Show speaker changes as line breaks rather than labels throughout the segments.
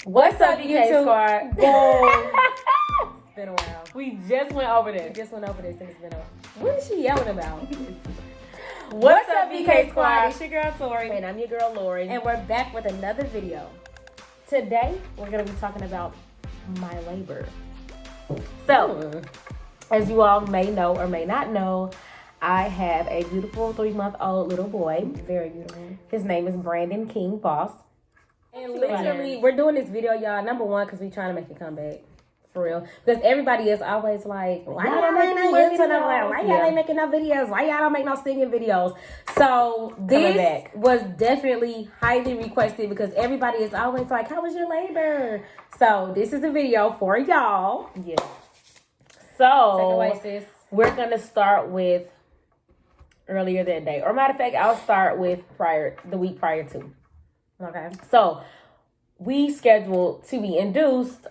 What's up, YouTube squad?
Whoa. It's been a while.
We just went over this.
And it's been a while. What is she yelling about?
What's up, BK squad?
It's your girl, Tori.
And I'm your girl, Lori.
And we're back with another video.
Today, we're going to be talking about my labor. So, as you all may know or may not know, I have a beautiful 3-month-old little boy.
Very beautiful.
His name is Brandon King Foss.
And literally, we're doing this video, y'all. Number one, because we're trying to make a comeback. For real. Because everybody is always like, why y'all making no videos? Why y'all ain't making no videos? Why y'all don't make no singing videos? So this was definitely highly requested because everybody is always like, how was your labor? So this is a video for y'all.
Yes. So
take it away, sis.
We're going to start with earlier that day. Or matter of fact, I'll start with the week prior to.
Okay.
So we scheduled to be induced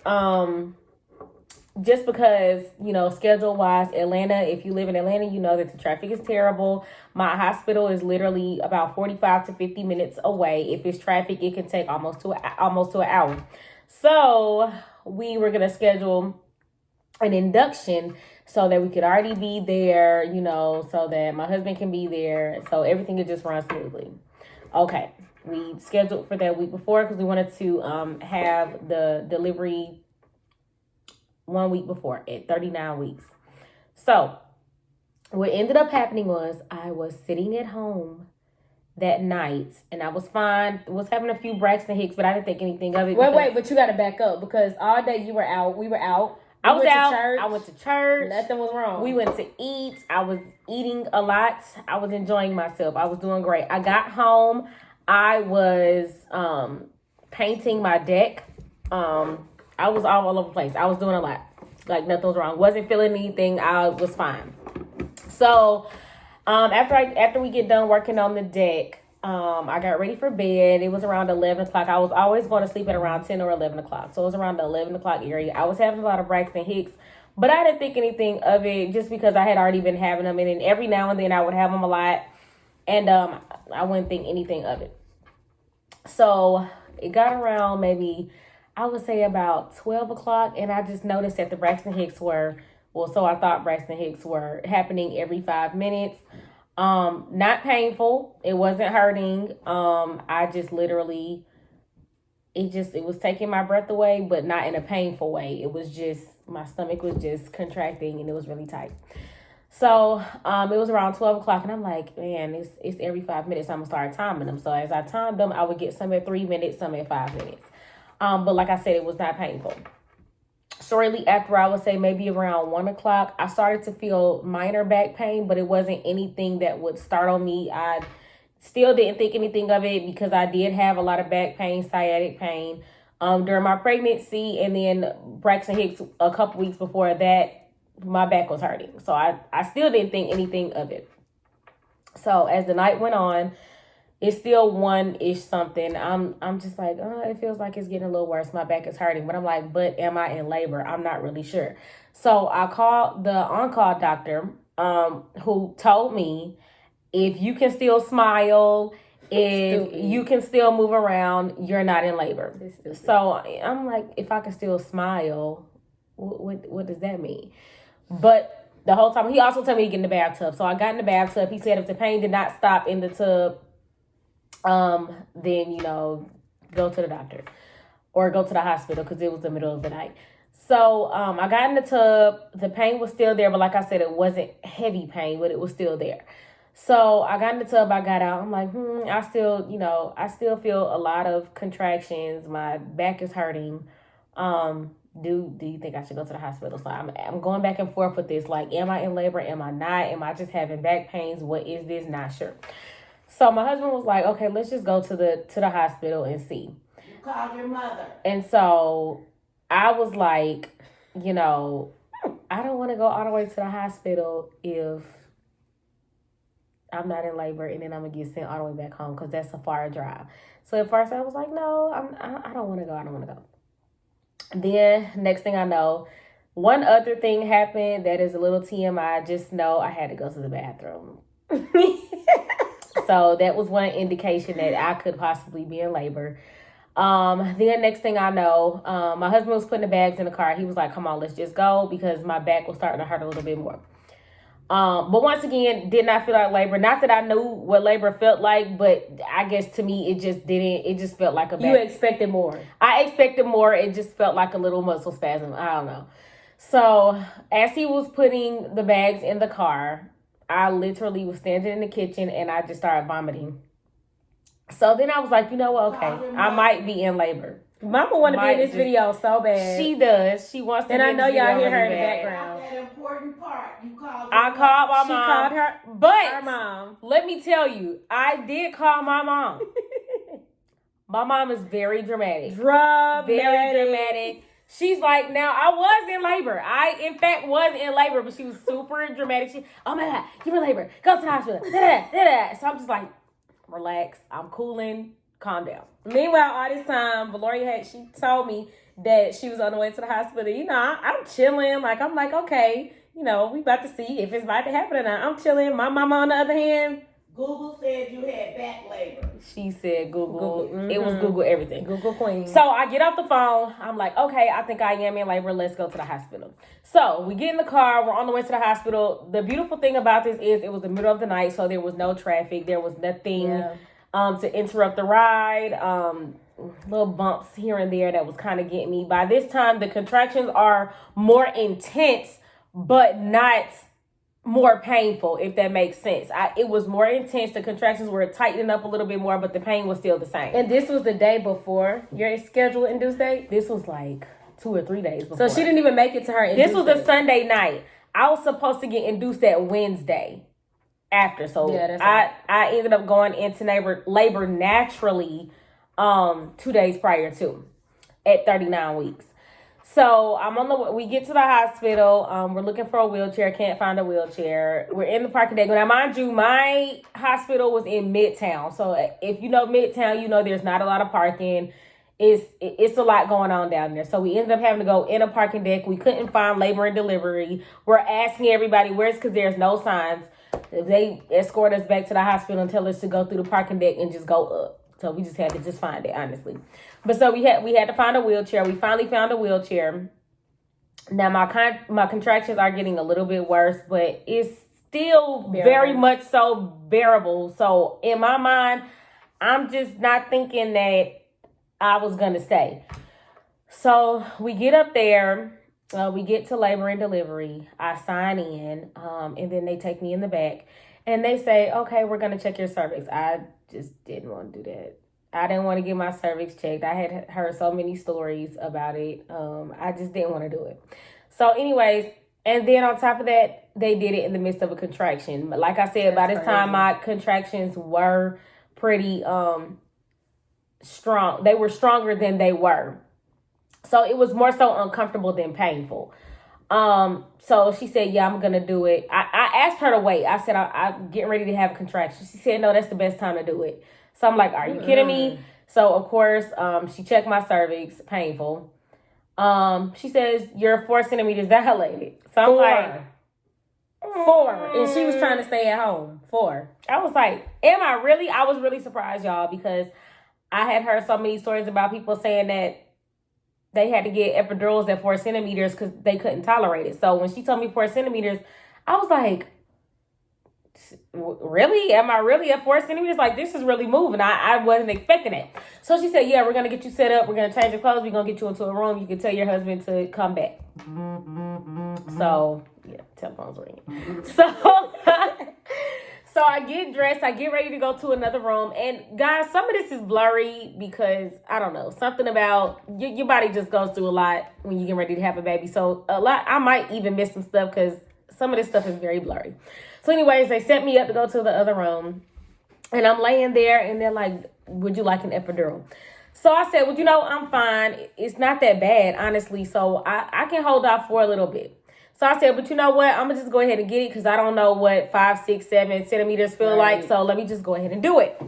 just because, you know, schedule-wise, Atlanta, if you live in Atlanta, you know that the traffic is terrible. My hospital is literally about 45 to 50 minutes away. If it's traffic, it can take almost to an hour. So we were going to schedule an induction so that we could already be there, you know, so that my husband can be there. So everything could just run smoothly. Okay. We scheduled for that week before because we wanted to have the delivery 1 week before at 39 weeks. So what ended up happening was I was sitting at home that night and I was fine. Was having a few Braxton Hicks, but I didn't think anything of it.
Wait, but you got to back up because all day you were out. We were out.
I was out. I went to church.
Nothing was wrong.
We went to eat. I was eating a lot. I was enjoying myself. I was doing great. I got home. I was painting my deck. I was all over the place. I was doing a lot. Like nothing was wrong. Wasn't feeling anything. I was fine. So after we get done working on the deck, I got ready for bed. It was around 11 o'clock. I was always going to sleep at around 10 or 11 o'clock. So it was around the 11 o'clock area. I was having a lot of Braxton Hicks, but I didn't think anything of it just because I had already been having them. And then every now and then I would have them a lot. And I wouldn't think anything of it. So it got around maybe, I would say about 12 o'clock. And I just noticed that the Braxton Hicks I thought Braxton Hicks were happening every 5 minutes. Not painful. It wasn't hurting. I just literally, it was taking my breath away, but not in a painful way. It was just, my stomach was just contracting and it was really tight. So, it was around 12 o'clock and I'm like, man, it's every 5 minutes. I'm gonna start timing them. So as I timed them, I would get some at 3 minutes, some at 5 minutes. But like I said, it was not painful. Shortly after, I would say maybe around 1 o'clock, I started to feel minor back pain, but it wasn't anything that would start on me. I still didn't think anything of it because I did have a lot of back pain, sciatic pain, during my pregnancy. And then Braxton Hicks a couple weeks before that, my back was hurting. So I still didn't think anything of it. So as the night went on, it's still 1-ish something. I'm just like, it feels like it's getting a little worse. My back is hurting. But I'm like, but am I in labor? I'm not really sure. So I called the on-call doctor, who told me if you can still smile, if you can still move around, you're not in labor. So I'm like, if I can still smile, what does that mean? But the whole time, he also told me to get in the bathtub. So I got in the bathtub. He said if the pain did not stop in the tub, then, you know, go to the doctor or go to the hospital because it was the middle of the night. So I got in the tub. The pain was still there. But like I said, it wasn't heavy pain, but it was still there. So I got in the tub. I got out. I'm like, I still feel a lot of contractions. My back is hurting. Do you think I should go to the hospital? So I'm going back and forth with this. Like, am I in labor? Am I not? Am I just having back pains? What is this? Not sure. So my husband was like, okay, let's just go to the hospital and see.
You called your mother.
And so I was like, you know, I don't want to go all the way to the hospital if I'm not in labor and then I'm going to get sent all the way back home because that's a far drive. So at first I was like, no, I don't want to go. I don't want to go. Then next thing I know, one other thing happened that is a little TMI. Just know I had to go to the bathroom. So that was one indication that I could possibly be in labor. Then next thing I know, my husband was putting the bags in the car. He was like, come on, let's just go, because my back was starting to hurt a little bit more. But once again, did not feel like labor. Not that I knew what labor felt like, but I guess to me, it just felt like a back.
You expected more.
I expected more. It just felt like a little muscle spasm. I don't know. So as he was putting the bags in the car, I literally was standing in the kitchen and I just started vomiting. So then I was like, you know what? Okay, I might be in labor.
Mama want to be in this video so bad.
She does. She wants to.
And
be
I know y'all hear her in the
bad.
background.
That important part. You called.
I called my mom.
She called her,
but
her mom.
Let me tell you, I did call my mom. My mom is very dramatic. Very dramatic. She's like, now I was in labor. I, in fact, was in labor, but she was super dramatic. She, oh my God, you're in labor. Go to the hospital. So I'm just like, relax. I'm cooling. Calm down.
Meanwhile, all this time, Valoria she told me that she was on the way to the hospital. You know, I'm chilling. Like, I'm like, okay, you know, we about to see if it's about to happen or not. I'm chilling. My mama, on the other hand,
Google said you had back labor.
She said Google. It was Google everything.
Google Queen.
So I get off the phone. I'm like, okay, I think I am in labor. Let's go to the hospital. So we get in the car. We're on the way to the hospital. The beautiful thing about this is it was the middle of the night, so there was no traffic. There was nothing to interrupt the ride. Little bumps here and there that was kind of getting me. By this time, the contractions are more intense, but not more painful, if that makes sense. It was more intense. The contractions were tightening up a little bit more, but the pain was still the same.
And this was the day before your scheduled induced date?
This was like 2 or 3 days before.
So she didn't even make it to her
This was a Sunday night. I was supposed to get induced that Wednesday after. So I ended up going into labor naturally 2 days prior to, at 39 weeks. So we get to the hospital. We're looking for a wheelchair. Can't find a wheelchair. We're in the parking deck. Now, mind you, my hospital was in Midtown. So if you know Midtown, you know there's not a lot of parking. It's a lot going on down there. So we ended up having to go in a parking deck. We couldn't find labor and delivery. We're asking everybody where's, because there's no signs. They escort us back to the hospital and tell us to go through the parking deck and just go up. So we just had to find it, honestly. But so we had to find a wheelchair. We finally found a wheelchair. Now my contractions are getting a little bit worse, but it's still very much so bearable. So in my mind, I'm just not thinking that I was gonna stay. So we get up there. We get to labor and delivery. I sign in, and then they take me in the back, and they say, "Okay, we're gonna check your cervix." I just didn't want to do that. I didn't want to get my cervix checked. I had heard so many stories about it. I just didn't want to do it. So anyways, and then on top of that, they did it in the midst of a contraction. But like I said, by this time, my contractions were pretty strong. They were stronger than they were. So it was more so uncomfortable than painful. So she said, yeah, I'm going to do it. I asked her to wait. I said, I'm getting ready to have a contraction. She said, no, that's the best time to do it. So I'm like, are you kidding me? So of course, she checked my cervix, painful. She says, you're 4 centimeters dilated. So I'm like,
4. And she was trying to stay at home. 4.
I was like, am I really? I was really surprised, y'all, because I had heard so many stories about people saying that they had to get epidurals at 4 centimeters because they couldn't tolerate it. So when she told me 4 centimeters, I was like, really? Am I really at 4 centimeters? Like, this is really moving. I wasn't expecting it. So she said, yeah, we're going to get you set up. We're going to change your clothes. We're going to get you into a room. You can tell your husband to come back. So, yeah, telephone's ringing. So I get dressed. I get ready to go to another room. And guys, some of this is blurry because, I don't know, something about your body just goes through a lot when you get ready to have a baby. So I might even miss some stuff because some of this stuff is very blurry. So anyways, they set me up to go to the other room. And I'm laying there and they're like, would you like an epidural? So I said, well, you know, I'm fine. It's not that bad, honestly. So I can hold off for a little bit. So I said, but you know what? I'm going to just go ahead and get it because I don't know what 5, 6, 7 centimeters feel like. So let me just go ahead and do it.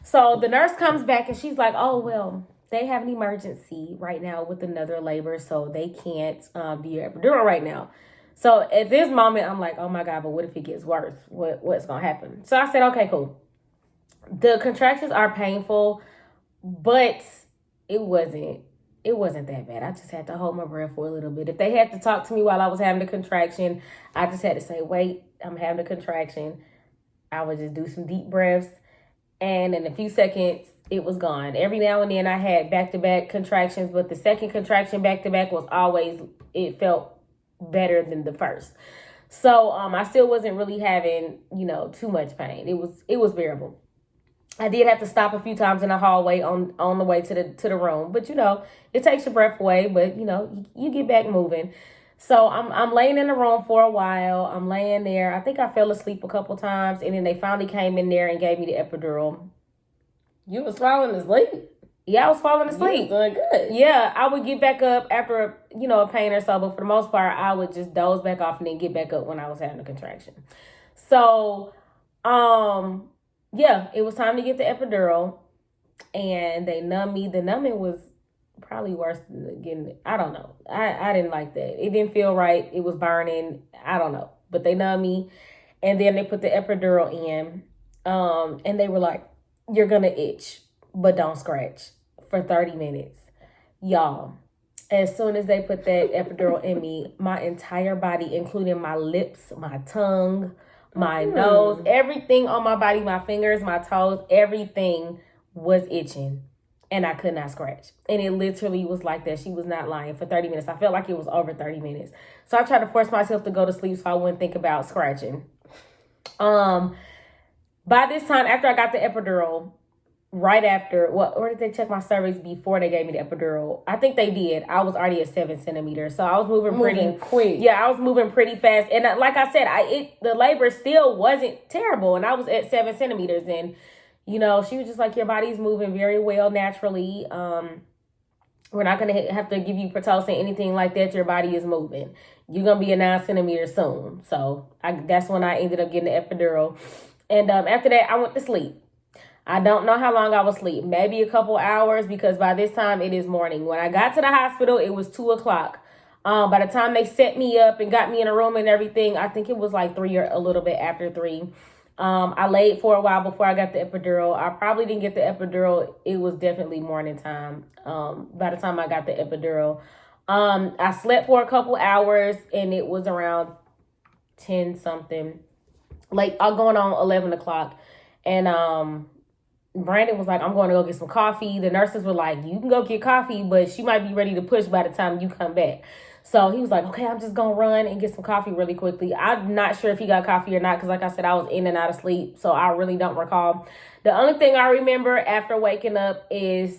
So the nurse comes back and she's like, oh, well, they have an emergency right now with another labor. So they can't do your epidural right now. So at this moment, I'm like, oh, my God, but what if it gets worse? What's going to happen? So I said, okay, cool. The contractions are painful, but it wasn't that bad. I just had to hold my breath for a little bit. If they had to talk to me while I was having a contraction, I just had to say, wait, I'm having a contraction. I would just do some deep breaths. And in a few seconds, it was gone. Every now and then I had back-to-back contractions, but the second contraction back-to-back was always, it felt better than the first. So I still wasn't really having, too much pain. It was bearable. I did have to stop a few times in the hallway on the way to the room, but it takes your breath away, but you get back moving. So I'm laying in the room for a while. I'm laying there. I think I fell asleep a couple times, and then they finally came in there and gave me the epidural.
You was falling asleep?
Yeah, I was falling asleep.
You was doing good.
Yeah, I would get back up after a pain or so, but for the most part, I would just doze back off and then get back up when I was having a contraction. So, yeah, it was time to get the epidural, and they numbed me. The numbing was probably worse than getting it. I don't know. I didn't like that. It didn't feel right. It was burning. I don't know. But they numbed me, and then they put the epidural in, and they were like, you're going to itch, but don't scratch for 30 minutes. Y'all, as soon as they put that epidural in me, my entire body, including my lips, my tongue, my nose, everything on my body, my fingers, my toes, everything was itching, and I could not scratch. And it literally was like that. She was not lying, for 30 minutes. I felt like it was over 30 minutes. So I tried to force myself to go to sleep so I wouldn't think about scratching. By this time, after I got the epidural, right after, or did they check my cervix before they gave me the epidural? I think they did. I was already at 7 centimeters, so I was moving pretty
quick.
Yeah, I was moving pretty fast, and like I said, the labor still wasn't terrible, and I was at 7 centimeters, and she was just like, your body's moving very well naturally. We're not gonna have to give you Pitocin, anything like that. Your body is moving. You're gonna be a 9 centimeter soon. So that's when I ended up getting the epidural, and after that, I went to sleep. I don't know how long I was asleep. Maybe a couple hours, because by this time it is morning. When I got to the hospital, it was 2:00. By the time they set me up and got me in a room and everything, I think it was like 3 or a little bit after 3. I laid for a while before I got the epidural. I probably didn't get the epidural. It was definitely morning time. By the time I got the epidural, I slept for a couple hours, and it was around 10 something, like going on 11 o'clock. And, Brandon was like, I'm going to go get some coffee. The nurses were like, you can go get coffee, but she might be ready to push by the time you come back. So he was like, okay, I'm just going to run and get some coffee really quickly. I'm not sure if he got coffee or not, because like I said, I was in and out of sleep, so I really don't recall. The only thing I remember after waking up is,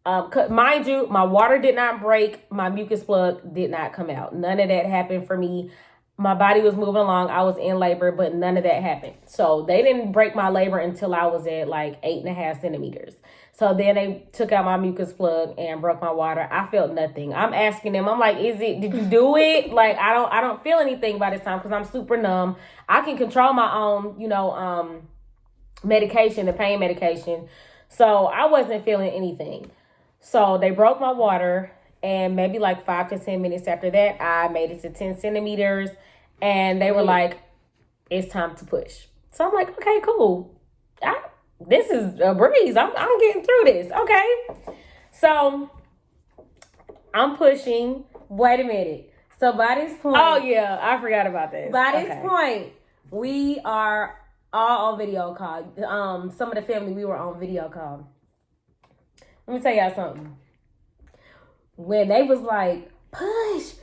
mind you, my water did not break. My mucus plug did not come out. None of that happened for me. My body was moving along. I was in labor, but none of that happened. So they didn't break my labor until I was at like 8.5 centimeters. So then they took out my mucus plug and broke my water. I felt nothing. I'm asking them, I'm like, did you do it? Like, I don't feel anything by this time, because I'm super numb. I can control my own, medication, the pain medication. So I wasn't feeling anything. So they broke my water. And maybe like 5 to 10 minutes after that, I made it to 10 centimeters. And they were like, it's time to push. So I'm like, okay, cool. This is a breeze. I'm getting through this. Okay. So I'm pushing.
Wait a minute. So by this point.
Oh, yeah. I forgot about this.
By this point, we are all on video call. Some of the family, we were on video call. Let me tell y'all something. When they was like, push,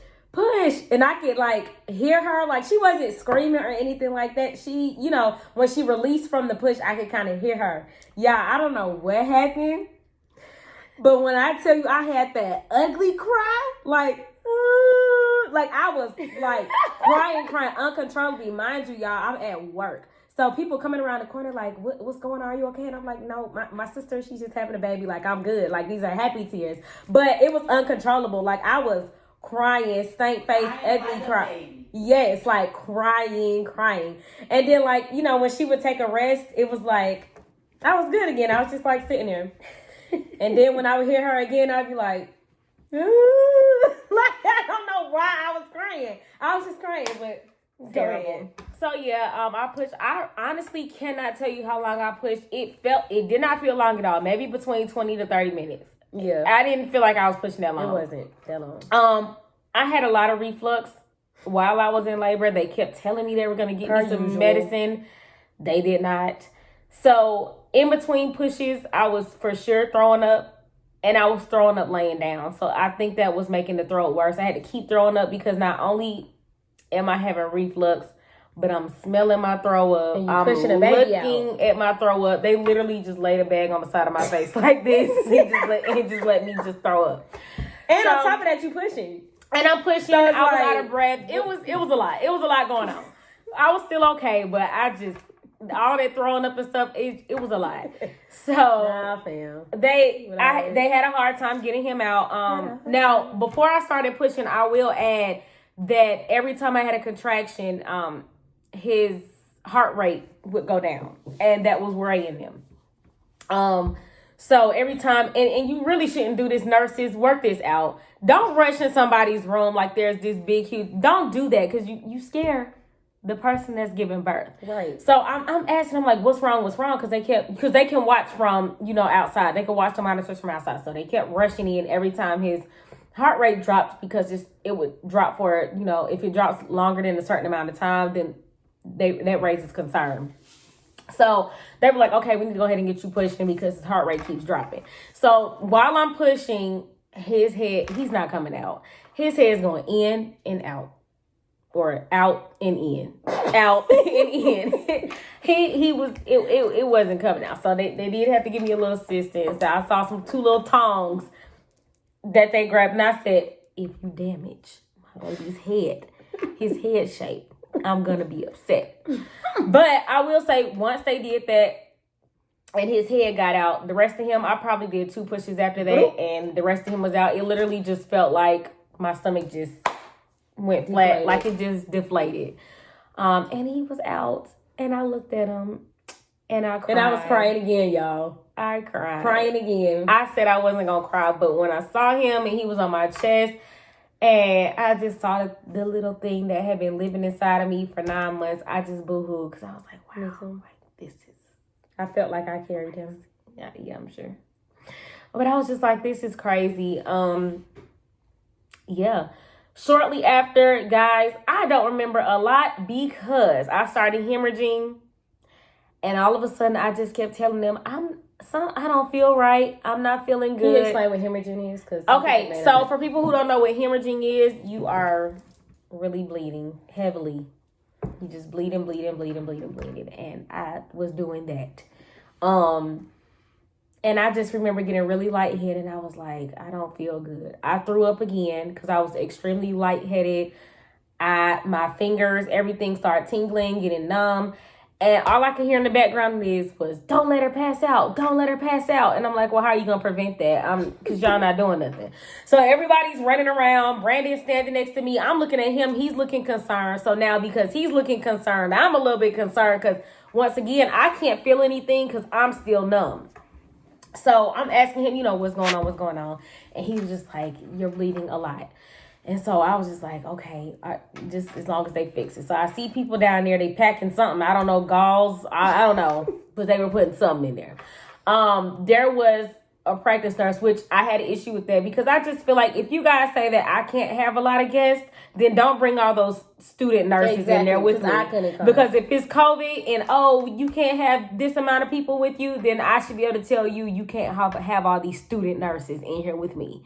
and I could like hear her, like she wasn't screaming or anything like that. She, when she released from the push, I could kind of hear her. Yeah, I don't know what happened, but when I tell you I had that ugly cry, like I was like crying uncontrollably. Mind you, y'all, I'm at work. So people coming around the corner like, what's going on? Are you okay? And I'm like, no, my sister, she's just having a baby. Like, I'm good. Like, these are happy tears. But it was uncontrollable. Like, I was crying, stank face, ugly cry. Yes, like crying. And then like, when she would take a rest, it was like, I was good again. I was just like sitting there. And then when I would hear her again, I'd be like, like, I don't know why I was crying. I was just crying, but
terrible. So yeah, I pushed. I honestly cannot tell you how long I pushed. It did not feel long at all. Maybe between 20 to 30 minutes.
Yeah.
I didn't feel like I was pushing that long.
It wasn't that long.
I had a lot of reflux while I was in labor. They kept telling me they were going to get me some medicine. They did not. So in between pushes, I was for sure throwing up, and I was throwing up laying down. So I think that was making the throat worse. I had to keep throwing up because not only am I having reflux, but I'm smelling my throw up.
And
I'm
pushing the baby
looking at my throw up. They literally just laid a bag on the side of my face like this and just let me just throw up.
And on top of that, you pushing.
And I'm pushing. So I was out of breath. It was a lot. It was a lot going on. I was still okay, but all that throwing up and stuff, it was a lot. So they had a hard time getting him out. Now before I started pushing, I will add that every time I had a contraction, his heart rate would go down, and that was worrying him. So every time, and you really shouldn't do this, nurses, work this out. Don't rush in somebody's room like there's this big, huge, don't do that, because you scare the person that's giving birth.
Right.
So I'm asking them, like, what's wrong? Because they can watch from, outside. They can watch the monitors from outside. So they kept rushing in every time his heart rate dropped, because it would drop for, if it drops longer than a certain amount of time, then that raises concern. So they were like, okay, we need to go ahead and get you pushing because his heart rate keeps dropping. So while I'm pushing, his head, he's not coming out. His head is going in and out, or out and in, out and in. It wasn't coming out. So they did have to give me a little assistance. I saw two little tongs that they grabbed, and I said, if you damage my baby's head, his head shape, I'm gonna be upset. But I will say, once they did that and his head got out, the rest of him, I probably did 2 pushes after that, and the rest of him was out. It literally just felt like my stomach just went flat, like it just deflated. And he was out, and I looked at him, and I cried.
And I was crying again, y'all.
I cried.
Crying again.
I said I wasn't gonna cry, but when I saw him and he was on my chest, and I just saw the little thing that had been living inside of me for 9 months, I just boo-hooed, because I was like, wow, this is...
I felt like I carried him.
Yeah, I'm sure. But I was just like, this is crazy. Yeah. Shortly after, guys, I don't remember a lot because I started hemorrhaging, and all of a sudden I just kept telling them, I don't feel right. I'm not feeling good.
Can you explain what hemorrhaging is?
Okay, so for people who don't know what hemorrhaging is, you are really bleeding heavily. You just bleeding. And I was doing that. And I just remember getting really lightheaded, and I was like, I don't feel good. I threw up again because I was extremely lightheaded. My fingers, everything started tingling, getting numb. And all I could hear in the background was, don't let her pass out. Don't let her pass out. And I'm like, well, how are you going to prevent that? Because y'all not doing nothing. So everybody's running around. Brandon's standing next to me. I'm looking at him. He's looking concerned. So now because he's looking concerned, I'm a little bit concerned because, once again, I can't feel anything because I'm still numb. So I'm asking him, what's going on? And he was just like, you're bleeding a lot. And so I was just like, okay, just as long as they fix it. So I see people down there, they packing something. I don't know, gauze. I don't know, but they were putting something in there. There was a practice nurse, which I had an issue with that, because I just feel like if you guys say that I can't have a lot of guests, then don't bring all those student nurses in there with me. Because if it's COVID and, you can't have this amount of people with you, then I should be able to tell you, you can't have all these student nurses in here with me.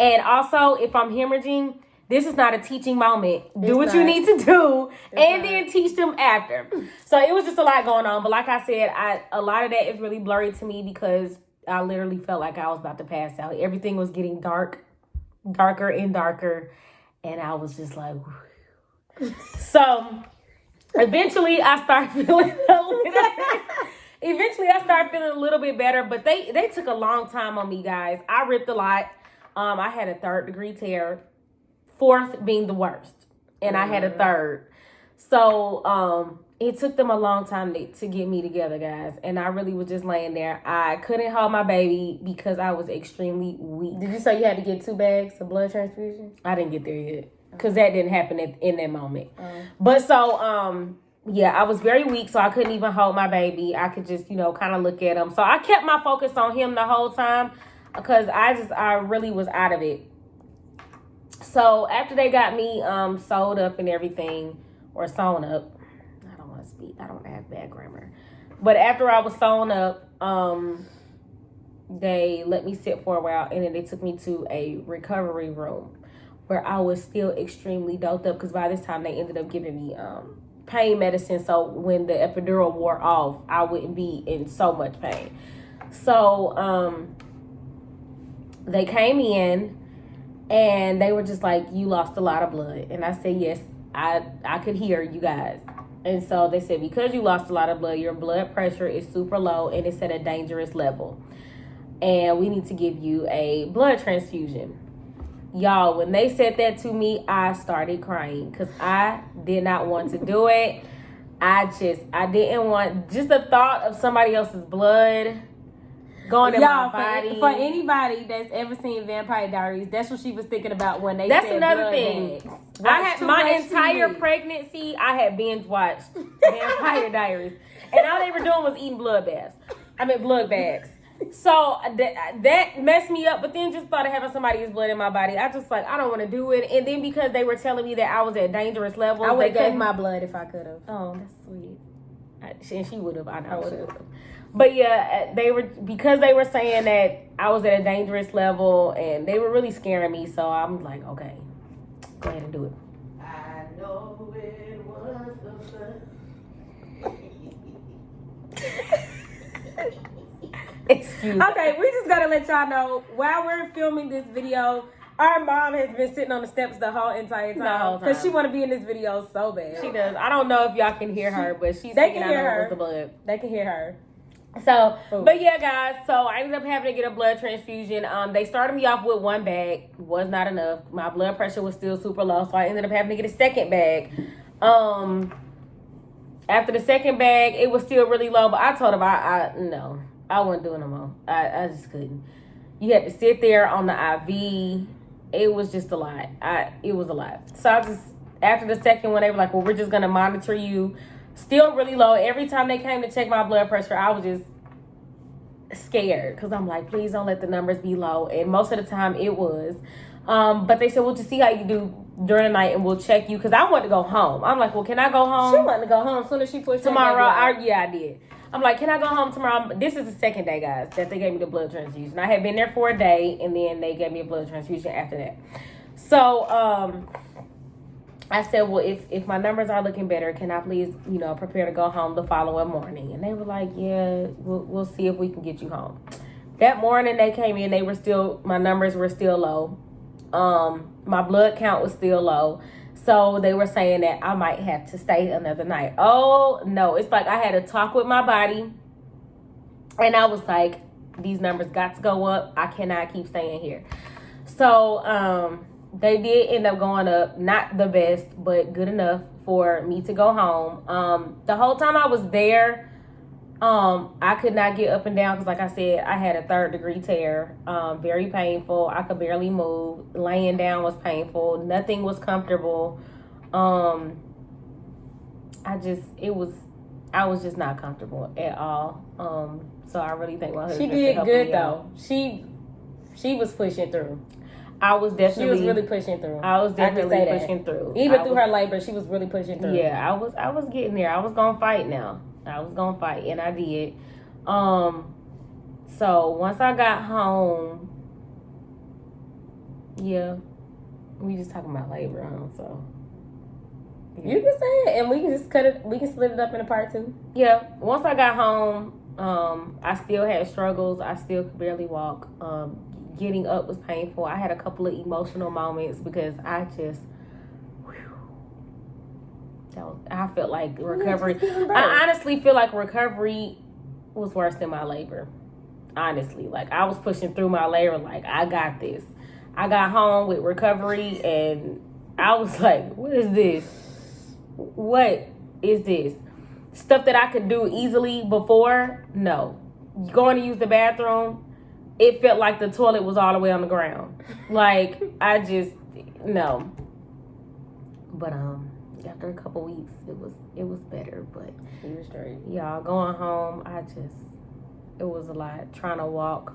And also, if I'm hemorrhaging, this is not a teaching moment. Do what you need to do, and then teach them after. So it was just a lot going on. But like I said, a lot of that is really blurry to me because I literally felt like I was about to pass out. Everything was getting darker and darker. And I was just like, whew. So eventually I started feeling a little bit better. But they took a long time on me, guys. I ripped a lot. I had a 3rd-degree tear, 4th being the worst, and I had a 3rd. So it took them a long time to get me together, guys, and I really was just laying there. I couldn't hold my baby because I was extremely weak.
Did you say you had to get 2 bags of blood transfusion?
I didn't get there yet because that didn't happen in that moment. But so yeah, I was very weak, so I couldn't even hold my baby. I could just kind of look at him. So I kept my focus on him the whole time. because I really was out of it. So after they got me sewed up and everything, or sewn up, I don't want to speak. I don't have bad grammar. But after I was sewn up, they let me sit for a while, and then they took me to a recovery room where I was still extremely doped up, because by this time they ended up giving me pain medicine, so when the epidural wore off, I wouldn't be in so much pain. So they came in and they were just like, you lost a lot of blood. And I said, yes, I could hear you guys. And so they said, because you lost a lot of blood, your blood pressure is super low and it's at a dangerous level, and we need to give you a blood transfusion. Y'all, when they said that to me, I started crying because I did not want to do it. I didn't want, just the thought of somebody else's blood going in my body.
For anybody that's ever seen Vampire Diaries, that's what she was thinking about when they
That's
said
another
blood
thing.
bags.
I had my entire
TV.
pregnancy, I had binge watched Vampire Diaries, and all they were doing was eating blood bags. So that messed me up. But then just thought of having somebody's blood in my body, I just like, I don't want to do it. And then because they were telling me that I was at dangerous levels,
I would have gave my blood if I could have.
Oh, that's sweet. And she would have. I know she would have. But yeah, because they were saying that I was at a dangerous level, and they were really scaring me. So I'm like, okay, go ahead and do it.
I know it was the
Excuse me.
Okay, we just gotta let y'all know, while we're filming this video, our mom has been sitting on the steps the whole entire time because she want to be in this video so bad.
She does. I don't know if y'all can hear her, but she's
They
thinking
can
I
hear
know it
her.
was the blood.
They can hear her.
So,
Ooh.
but yeah, guys. So I ended up having to get a blood transfusion. They started me off with one bag, was not enough. My blood pressure was still super low, so I ended up having to get a second bag. After the second bag, it was still really low, but I told him no, I wasn't doing no more. I just couldn't. You had to sit there on the IV. It was just a lot. It was a lot. So I just, after the second one, they were like, well, we're just gonna monitor you. Still really low. Every time they came to check my blood pressure, I was just scared because I'm like, please don't let the numbers be low. And most of the time it was. But they said, we'll just see how you do during the night and we'll check you, because I wanted to go home. I'm like, well, can I go home?
She wanted to go home as soon as she pushed
tomorrow. I did. I'm like, can I go home tomorrow? This is the second day, guys, that they gave me the blood transfusion. I had been there for a day, and then they gave me a blood transfusion after that. So, I said, well, if my numbers are looking better, can I please, prepare to go home the following morning? And they were like, yeah, we'll see if we can get you home. That morning they came in, my numbers were still low. My blood count was still low. So they were saying that I might have to stay another night. Oh, no. It's like I had a talk with my body. And I was like, these numbers got to go up. I cannot keep staying here. So they did end up going up. Not the best, but good enough for me to go home. The whole time I was there, I could not get up and down because, like I said, I had a 3rd-degree tear. Very painful. I could barely move. Laying down was painful. Nothing was comfortable. I was just not comfortable at all. So I really think my husband
She did good
me
though. She was pushing through.
I was definitely.
She was really pushing through.
I was definitely pushing through.
Even through her labor, she was really pushing through.
Yeah, I was getting there. I was gonna fight now. I was gonna fight, and I did. So once I got home, yeah, we just talking about labor, huh? So
yeah. You can say it, and we can just cut it. We can split it up in a part 2.
Yeah. Once I got home, I still had struggles. I still could barely walk. Getting up was painful. I had a couple of emotional moments because I just. I felt like recovery. I honestly feel like recovery was worse than my labor. Honestly, like I was pushing through my labor, like I got this. I got home with recovery, and I was like, "What is this? What is this?" Stuff that I could do easily before. No, going to use the bathroom, it felt like the toilet was all the way on the ground. Like I just no. But after a couple weeks, it was better. But
You were straight.
y'all going home, it was a lot trying to walk.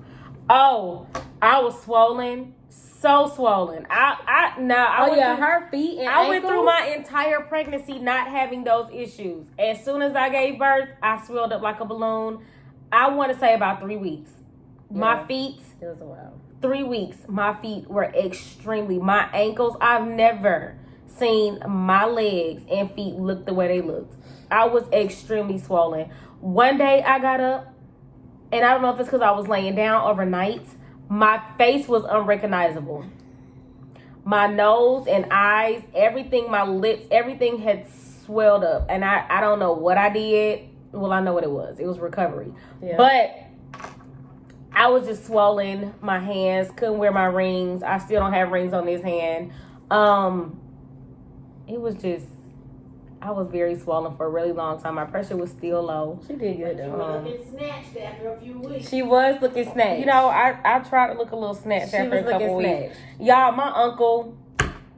Oh, I was swollen, so swollen.
Her feet and
I went through my entire pregnancy not having those issues. As soon as I gave birth, I swelled up like a balloon. I want to say about 3 weeks.
Yeah.
My feet.
It was a while.
3 weeks. My feet were extremely. My ankles. I've never seen my legs and feet look the way they looked. I was extremely swollen. One day I got up, and I don't know if it's because I was laying down overnight. My face was unrecognizable. My nose and eyes, everything, my lips, everything had swelled up. And I don't know what I did. Well, I know what it was. It was recovery. Yeah. But I was just swollen. My hands, couldn't wear my rings. I still don't have rings on this hand. It was just, I was very swollen for a really long time. My pressure was still low.
She did good though.
You were looking snatched after a few weeks.
She was looking snatched.
You know, I tried to look a little snatched after a couple weeks. Y'all, my uncle,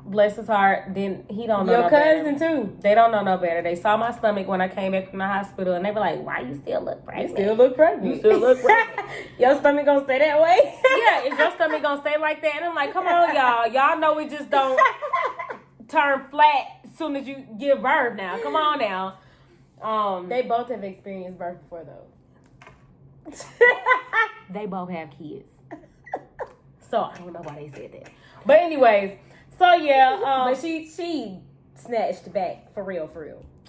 bless his heart, he don't know
Your
no
cousin
better.
too.
They don't know no better. They saw my stomach when I came back from the hospital, and they were like, "Why you still look pregnant?
You still look pregnant.
You still look pregnant.
Your stomach gonna stay that way?
Yeah, is your stomach gonna stay like that?" And I'm like, "Come on, y'all. Y'all know it just don't turn flat as soon as you give birth. Now, come on now."
They both have experienced birth before though.
They both have kids, so I don't know why they said that. But anyways. So yeah,
but she snatched back for real.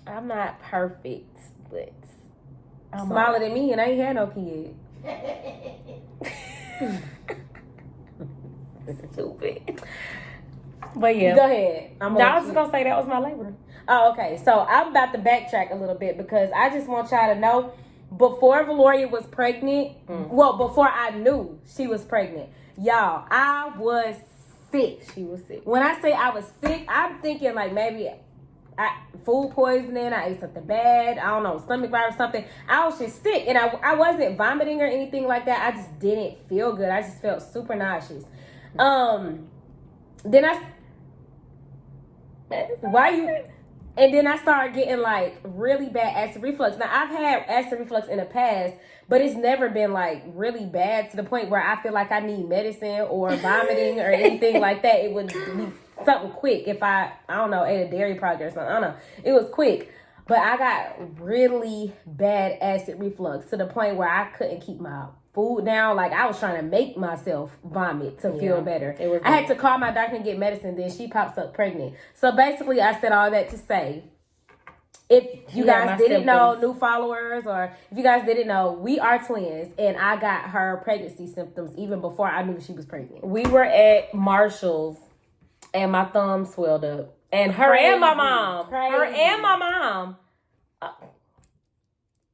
I'm not perfect, but
I'm smaller than me, and I ain't had no kid.
Stupid. But yeah,
go ahead.
I was just gonna say that was my labor.
Oh, okay. So I'm about to backtrack a little bit because I just want y'all to know before Valoria was pregnant. Well, before I knew she was pregnant, y'all, I was sick.
She was sick.
When I say I was sick, I'm thinking like maybe food poisoning. I ate something bad. I don't know, stomach virus, something. I was just sick, and I wasn't vomiting or anything like that. I just didn't feel good. I just felt super nauseous. And then I started getting like really bad acid reflux. Now I've had acid reflux in the past, but it's never been like really bad to the point where I feel like I need medicine or vomiting or anything like that. It would be something quick if I don't know, ate a dairy product or something. I don't know. It was quick. But I got really bad acid reflux to the point where I couldn't keep my food down. Like I was trying to make myself vomit to feel better. I had to call my doctor and get medicine. Then she pops up pregnant. So basically, I said all that to say, if you guys didn't know, new followers, or if you guys didn't know, we are twins, and I got her pregnancy symptoms even before I knew she was pregnant.
We were at Marshall's, and my thumb swelled up, and her and my mom,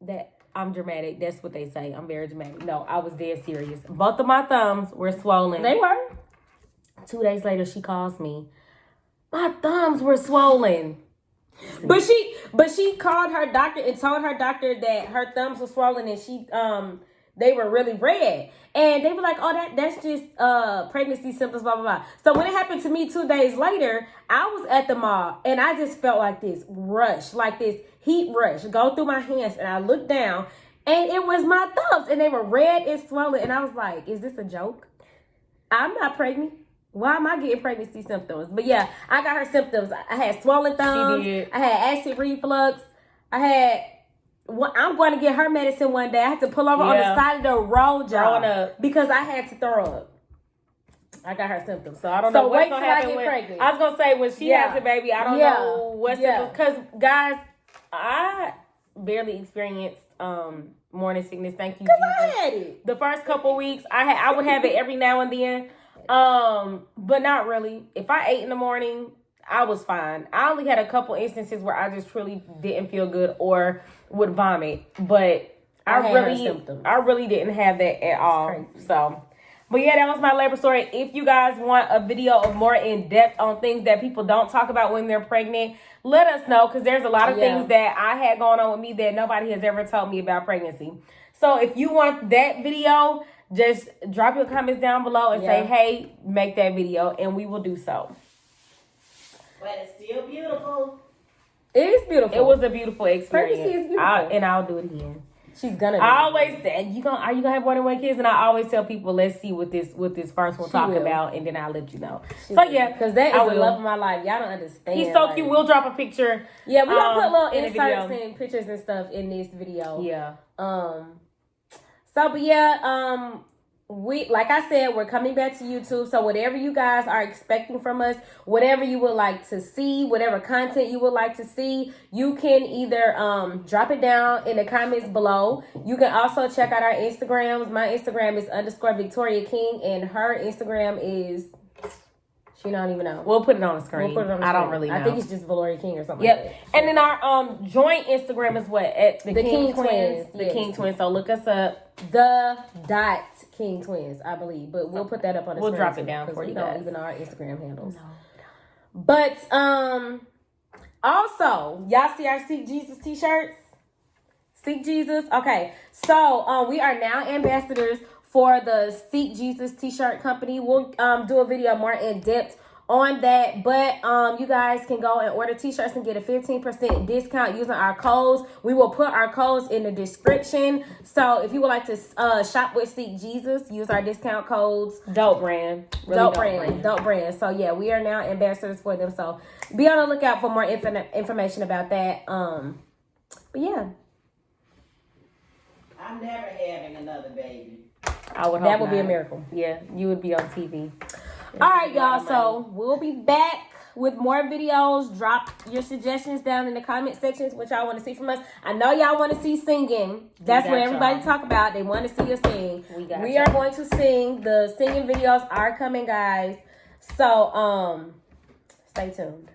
that. I'm dramatic. That's what they say. I'm very dramatic. No, I was dead serious. Both of my thumbs were swollen.
They were.
2 days later, she calls me. My thumbs were swollen.
But she called her doctor and told her doctor that her thumbs were swollen and they were really red. And they were like, oh, that's just pregnancy symptoms, blah, blah, blah. So when it happened to me 2 days later, I was at the mall and I just felt like this rush, like this heat rush go through my hands. And I looked down and it was my thumbs and they were red and swollen. And I was like, is this a joke? I'm not pregnant. Why am I getting pregnancy symptoms? But yeah, I got her symptoms. I had swollen thumbs. I had acid reflux. I'm going to get her medicine one day. I had to pull over on the side of the road, y'all, because I had to throw up. I got her symptoms.
So I don't know what's going to happen when
pregnant.
I was going to say when she has a baby, I don't know what symptoms. Because, guys, I barely experienced morning sickness. Thank you,
Jesus. I had it.
The first couple weeks, I would have it every now and then. But not really. If I ate in the morning, I was fine. I only had a couple instances where I just truly didn't feel good or would vomit, but I really didn't have that at all. So, but yeah, that was my labor story. If you guys want a video of more in depth on things that people don't talk about when they're pregnant, let us know, because there's a lot of things that I had going on with me that nobody has ever told me about pregnancy. So if you want that video, just drop your comments down below and say, hey, make that video, and we will do so.
But it's still beautiful.
It is beautiful.
It was a beautiful experience.
Pregnancy is beautiful.
And I'll do it again.
She's gonna.
I always say, are you gonna have more than one kids? And I always tell people, let's see what this first one talk about, and then I'll let you know. Yeah,
because that is the love of my life. Y'all don't understand.
He's so cute. We'll drop a picture.
Yeah, we gonna put little inserts and pictures and stuff in this video.
Yeah.
We, like I said, we're coming back to YouTube. So whatever you guys are expecting from us, whatever you would like to see, whatever content you would like to see, you can either drop it down in the comments below. You can also check out our Instagrams. My Instagram is _Victoria King, and her Instagram is, she don't even know.
We'll put it on the screen. I don't really know.
I think it's just Valoria King or something.
Yep.
Like that.
And then our joint Instagram is what? At the King Twins. The
yes.
King Twins. So look us up.
The King Twins, I believe. But we'll put that up on the screen.
We'll drop it down for you guys.
We don't even know our Instagram handles.
No.
But also, y'all see our Seek Jesus t-shirts? Seek Jesus. Okay. So we are now ambassadors for the Seek Jesus t-shirt company. We'll do a video more in depth on that, but you guys can go and order t-shirts and get a 15% discount using our codes. We will put our codes in the description. So if you would like to shop with Seek Jesus, use our discount codes.
Dope brand. Really
Dope brand. So yeah, we are now ambassadors for them. So be on the lookout for more information about that. But yeah,
I'm never having another baby.
I would hope
that would be a miracle.
Yeah, you would be on TV.
All right, y'all. So we'll be back with more videos. Drop your suggestions down in the comment sections, what y'all want to see from us. I know y'all want to see singing. That's what everybody talk about. They want to see us sing. We are going to sing. The singing videos are coming, guys. So stay tuned.